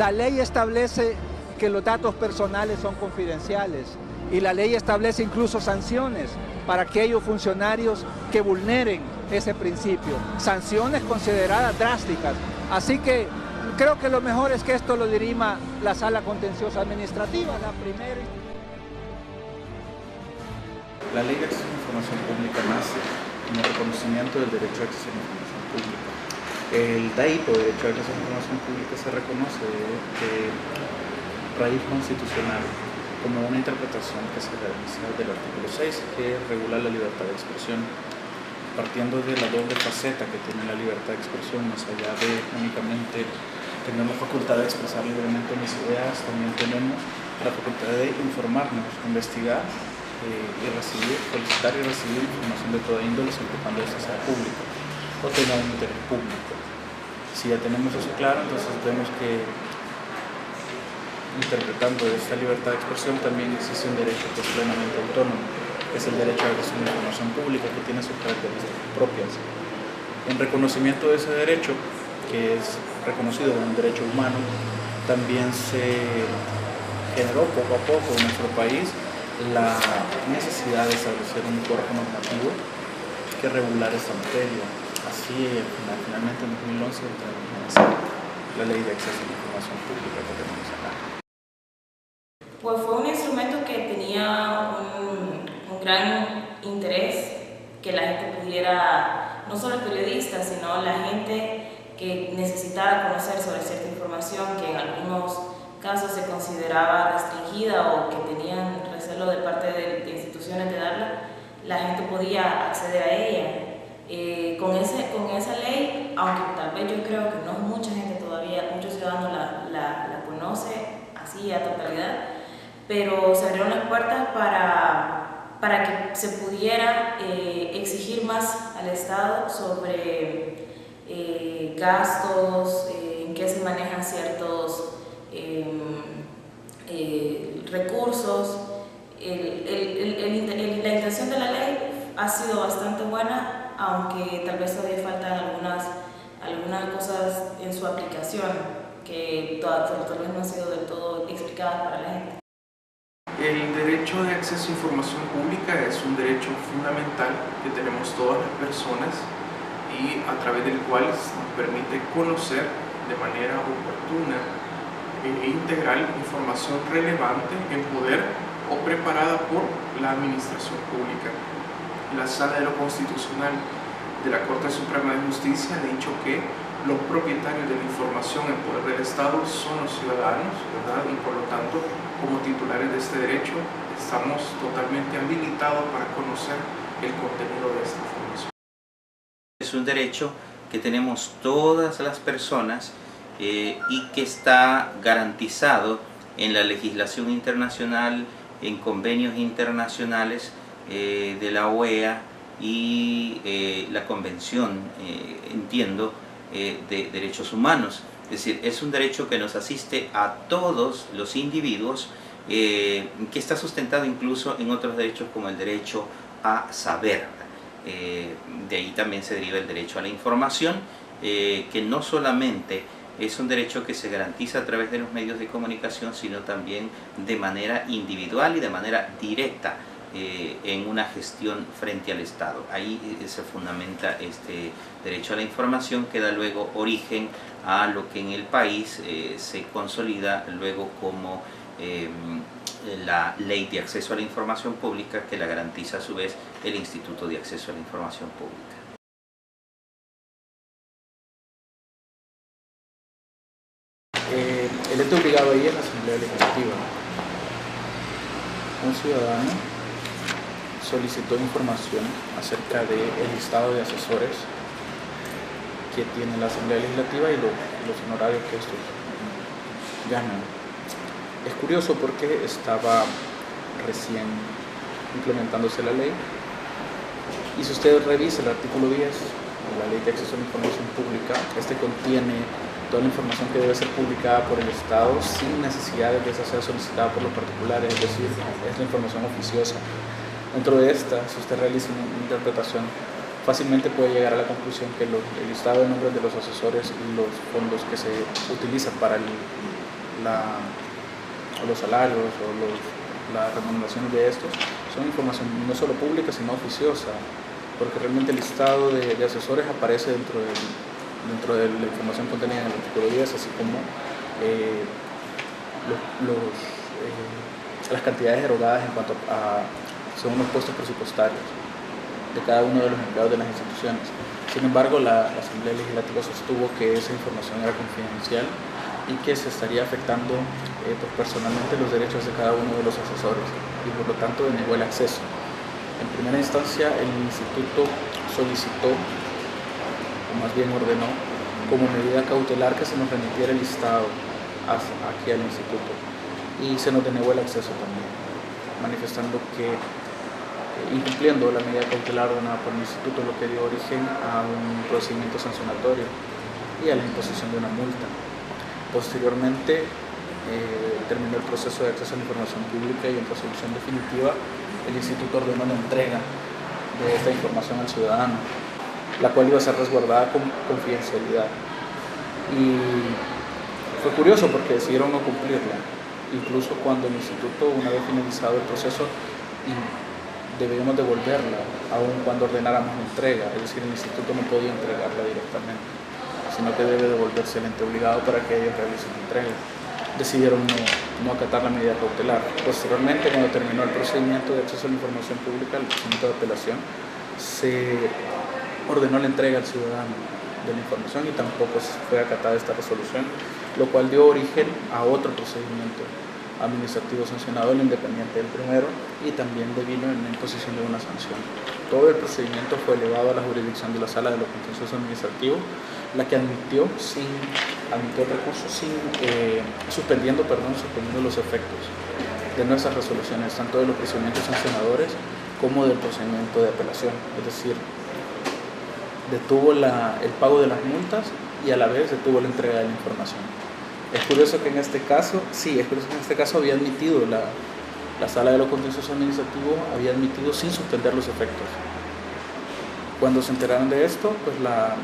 La ley establece que los datos personales son confidenciales y la ley establece incluso sanciones para aquellos funcionarios que vulneren ese principio, sanciones consideradas drásticas. Así que creo que lo mejor es que esto lo dirima la Sala Contenciosa Administrativa, la primera. La Ley de Acceso a la Información Pública nace en el reconocimiento del derecho a acceso a la información pública. El DAIP, o Derecho a Acceso a la Información Pública, se reconoce de raíz constitucional como una interpretación que se realiza del artículo 6, que regula la libertad de expresión, partiendo de la doble faceta que tiene la libertad de expresión, más allá de únicamente tener la facultad de expresar libremente mis ideas, también tenemos la facultad de informarnos, investigar y solicitar y recibir información de toda índole, siempre y cuando esta sea pública o tenga un interés público. Si ya tenemos eso claro, entonces vemos que interpretando esta libertad de expresión también existe un derecho que es plenamente autónomo, que es el derecho a acceso a la información pública, que tiene sus características propias. En reconocimiento de ese derecho, que es reconocido como un derecho humano, también se generó poco a poco en nuestro país la necesidad de establecer un cuerpo normativo que regular esta materia. Así, finalmente en 2011 entramos la Ley de Acceso a la Información Pública que tenemos acá. Pues fue un instrumento que tenía un gran interés, que la gente pudiera, no solo periodistas, sino la gente que necesitara conocer sobre cierta información que en algunos casos se consideraba restringida o que tenían recelo de parte de instituciones de darla, la gente podía acceder a ella. Con esa ley, aunque tal vez yo creo que no mucha gente todavía, muchos ciudadanos la conoce así a totalidad, pero se abrieron las puertas para que se pudiera exigir más al Estado sobre gastos, en qué se manejan ciertos recursos. La intención de la ley ha sido bastante buena, aunque tal vez todavía faltan algunas cosas en su aplicación que tal vez no han sido del todo explicadas para la gente. El derecho de acceso a información pública es un derecho fundamental que tenemos todas las personas y a través del cual nos permite conocer de manera oportuna e integral información relevante en poder o preparada por la administración pública. La Sala de lo Constitucional de la Corte Suprema de Justicia ha dicho que los propietarios de la información en poder del Estado son los ciudadanos, ¿verdad? Y por lo tanto, como titulares de este derecho, estamos totalmente habilitados para conocer el contenido de esta información. Es un derecho que tenemos todas las personas y que está garantizado en la legislación internacional, en convenios internacionales de la OEA y la Convención, entiendo, de Derechos Humanos. Es decir, es un derecho que nos asiste a todos los individuos, que está sustentado incluso en otros derechos como el derecho a saber. De ahí también se deriva el derecho a la información, que no solamente es un derecho que se garantiza a través de los medios de comunicación, sino también de manera individual y de manera directa en una gestión frente al Estado. Ahí se fundamenta este derecho a la información, que da luego origen a lo que en el país se consolida luego como la Ley de Acceso a la Información Pública, que la garantiza a su vez el Instituto de Acceso a la Información Pública. El ente obligado ahí es la Asamblea Legislativa. Un ciudadano solicitó información acerca del listado de asesores que tiene la Asamblea Legislativa y los honorarios que estos ganan. Es curioso porque estaba recién implementándose la ley, y si usted revisa el artículo 10 de la Ley de Acceso a la Información Pública, este contiene toda la información que debe ser publicada por el Estado sin necesidad de que esa sea solicitada por los particulares, es decir, es la información oficiosa. Dentro de esta, si usted realiza una interpretación, fácilmente puede llegar a la conclusión que el listado de nombres de los asesores y los fondos que se utilizan para los salarios o las remuneraciones de estos son información no solo pública sino oficiosa, porque realmente el listado de asesores aparece dentro de la información contenida en el artículo 10, así como las cantidades erogadas en cuanto a según los puestos presupuestarios de cada uno de los empleados de las instituciones. Sin embargo, la Asamblea Legislativa sostuvo que esa información era confidencial y que se estaría afectando personalmente los derechos de cada uno de los asesores y por lo tanto denegó el acceso. En primera instancia, el instituto solicitó, o más bien ordenó, como medida cautelar que se nos remitiera el listado aquí al instituto y se nos denegó el acceso también, manifestando que incumpliendo la medida cautelar ordenada por el instituto, lo que dio origen a un procedimiento sancionatorio y a la imposición de una multa. Posteriormente terminó el proceso de acceso a la información pública y en resolución definitiva el instituto ordenó la entrega de esta información al ciudadano, la cual iba a ser resguardada con confidencialidad. Y fue curioso porque decidieron no cumplirla, incluso cuando el instituto, una vez finalizado el proceso, debíamos devolverla, aun cuando ordenáramos la entrega, es decir, el instituto no podía entregarla directamente, sino que debe devolverse el ente obligado para que ellos realicen la entrega. Decidieron no acatar la medida cautelar. Posteriormente, cuando terminó el procedimiento de acceso a la información pública, el procedimiento de apelación, se ordenó la entrega al ciudadano de la información y tampoco fue acatada esta resolución, lo cual dio origen a otro procedimiento administrativo sancionado, el independiente del primero, y también devino en la imposición de una sanción. Todo el procedimiento fue elevado a la jurisdicción de la Sala de lo Contencioso Administrativo, la que admitió el recurso suspendiendo los efectos de nuestras resoluciones, tanto de los procedimientos sancionadores como del procedimiento de apelación, es decir, detuvo el pago de las multas y a la vez detuvo la entrega de la información. Es curioso que en este caso había admitido la Sala de lo Contencioso Administrativo, había admitido sin suspender los efectos. Cuando se enteraron de esto, pues la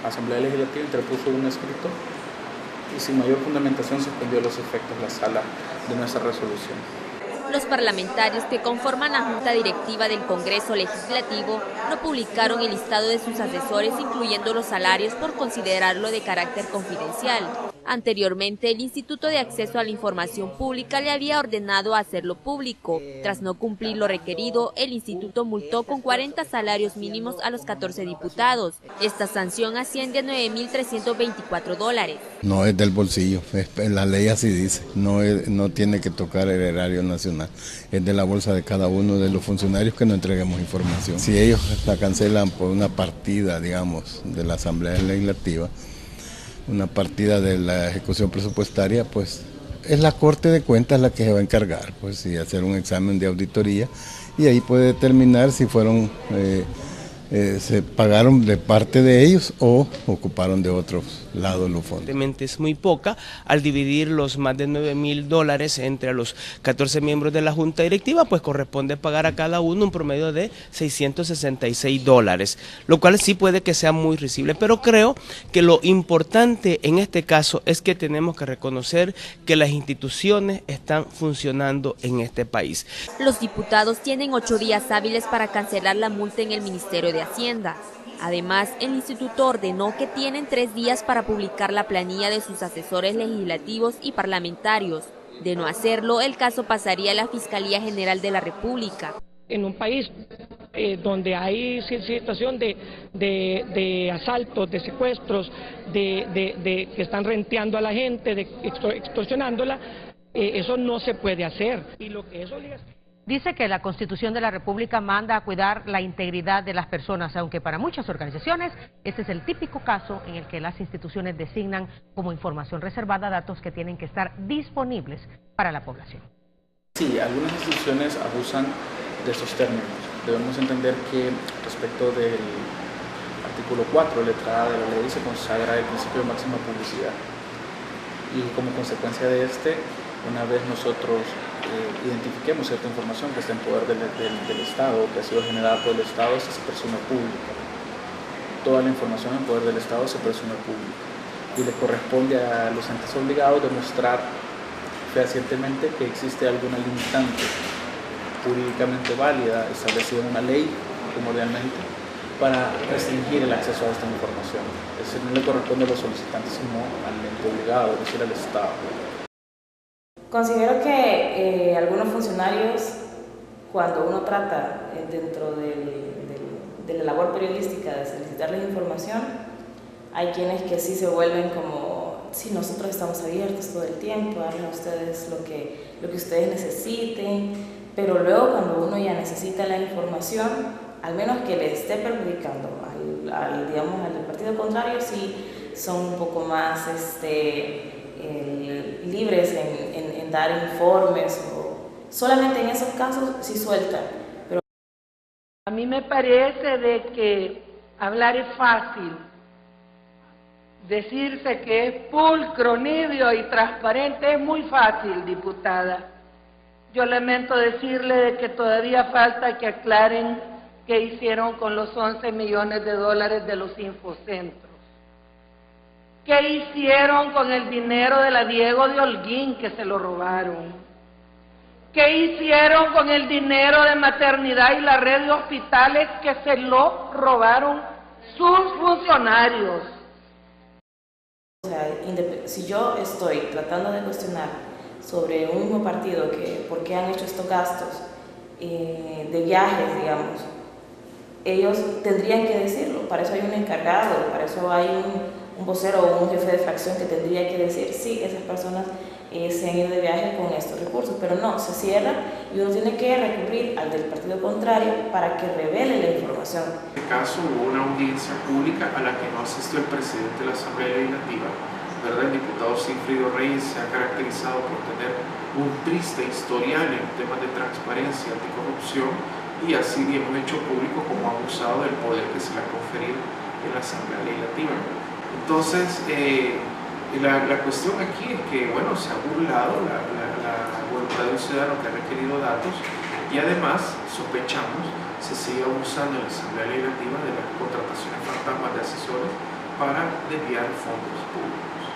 Asamblea Legislativa interpuso un escrito y sin mayor fundamentación suspendió los efectos la sala de nuestra resolución. Los parlamentarios que conforman la Junta Directiva del Congreso Legislativo no publicaron el listado de sus asesores, incluyendo los salarios, por considerarlo de carácter confidencial. Anteriormente, el Instituto de Acceso a la Información Pública le había ordenado hacerlo público. Tras no cumplir lo requerido, el instituto multó con 40 salarios mínimos a los 14 diputados. Esta sanción asciende a $9.324. No es del bolsillo, la ley así dice, no tiene que tocar el erario nacional, es de la bolsa de cada uno de los funcionarios que no entreguemos información. Si ellos la cancelan por una partida, digamos, de la Asamblea Legislativa, una partida de la ejecución presupuestaria, pues es la Corte de Cuentas la que se va a encargar, pues, y hacer un examen de auditoría y ahí puede determinar si fueron se pagaron de parte de ellos o ocuparon de otros lados los fondos. Es muy poca al dividir los más de $9.000 entre los 14 miembros de la Junta Directiva, pues corresponde pagar a cada uno un promedio de $666, lo cual sí puede que sea muy risible, pero creo que lo importante en este caso es que tenemos que reconocer que las instituciones están funcionando en este país. Los diputados tienen 8 días hábiles para cancelar la multa en el Ministerio de Hacienda. Además, el instituto ordenó que tienen 3 días para publicar la planilla de sus asesores legislativos y parlamentarios. De no hacerlo, el caso pasaría a la Fiscalía General de la República. En un país donde hay situación de asaltos, de secuestros, de que están renteando a la gente, de extorsionándola, eso no se puede hacer. Y lo que es obligación. Dice que la Constitución de la República manda a cuidar la integridad de las personas, aunque para muchas organizaciones este es el típico caso en el que las instituciones designan como información reservada datos que tienen que estar disponibles para la población. Sí, algunas instituciones abusan de esos términos. Debemos entender que respecto del artículo 4, letra A de la ley, se consagra el principio de máxima publicidad. Y como consecuencia de una vez nosotros identifiquemos cierta información que está en poder del Estado, que ha sido generada por el Estado, esta se presume pública. Toda la información en poder del Estado se presume pública y le corresponde a los entes obligados demostrar fehacientemente que existe alguna limitante jurídicamente válida establecida en una ley primordialmente para restringir el acceso a esta información. Es decir, no le corresponde a los solicitantes sino al ente obligado, es decir, al Estado. Considero que algunos funcionarios, cuando uno trata dentro de la labor periodística de solicitarles información, hay quienes que sí se vuelven como, sí, nosotros estamos abiertos todo el tiempo, darles a ustedes lo que ustedes necesiten, pero luego cuando uno ya necesita la información, al menos que le esté perjudicando digamos, al partido contrario, sí son un poco más libres en dar informes, o solamente en esos casos sí sueltan. Pero a mí me parece de que hablar es fácil, decirse que es pulcro, nibio y transparente es muy fácil, diputada. Yo lamento decirle de que todavía falta que aclaren qué hicieron con los 11 millones de dólares de los infocentros. ¿Qué hicieron con el dinero de la Diego de Holguín que se lo robaron? ¿Qué hicieron con el dinero de maternidad y la red de hospitales que se lo robaron sus funcionarios? O sea, si yo estoy tratando de cuestionar sobre un mismo partido que por qué han hecho estos gastos de viajes, digamos, ellos tendrían que decirlo. Para eso hay un encargado, para eso hay un vocero o un jefe de fracción que tendría que decir, sí, esas personas se han ido de viaje con estos recursos, pero no, se cierra y uno tiene que recurrir al del partido contrario para que revele la información. En este caso hubo una audiencia pública a la que no asistió el presidente de la Asamblea Legislativa, ¿verdad? El diputado Sigfrido Reyes se ha caracterizado por tener un triste historial en temas de transparencia y anticorrupción, y así hemos hecho público como ha abusado del poder que se le ha conferido en la Asamblea Legislativa. Entonces, la cuestión aquí es que, bueno, se ha burlado la voluntad de un ciudadano que ha requerido datos, y además, sospechamos, se sigue abusando en la Asamblea Legislativa de las contrataciones fantasmas de asesores para desviar fondos públicos.